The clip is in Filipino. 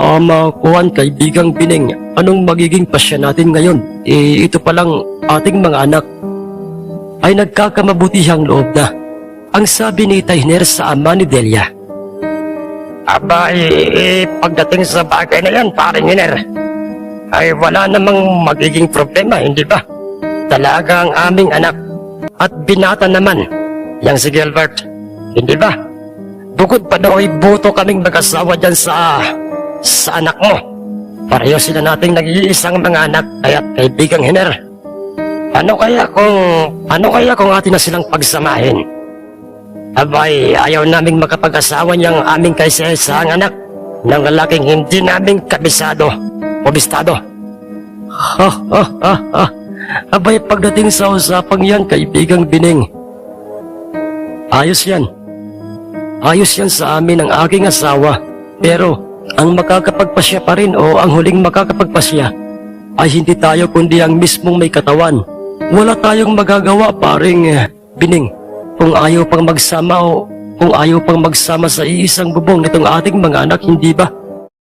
Kuhan, kaibigang Bining, anong magiging pasya natin ngayon? Ito palang ating mga anak ay nagkakamabutihang loob na. Ang sabi ni Tahiner sa ama ni Delia. Aba, pagdating sa bagay na yan, paring Hiner, ay wala namang magiging problema, hindi ba? Talaga ang aming anak at binata naman, yang si Gilbert, hindi ba? Bukod pa daw ay buto kaming mag-asawa dyan sa anak mo. Pareho sila nating nag-iisang mga anak, kaya kaibigang Hiner. Ano kaya kung atin na silang pagsamahin? Abay, ayaw naming makapag-asawa niyang aming kaisa-isang anak ng lalaking hindi naming kabisado o bistado. Abay, pagdating sa usapang yan, kaibigang Bining, ayos yan. Ayos yan sa amin ng aking asawa. Pero ang makakapagpasya pa rin o ang huling makakapagpasya ay hindi tayo kundi ang mismong may katawan. Wala tayong magagawa, paring Bining, kung ayaw pang magsama o kung ayaw pang magsama sa iisang bubong nitong ating mga anak, hindi ba?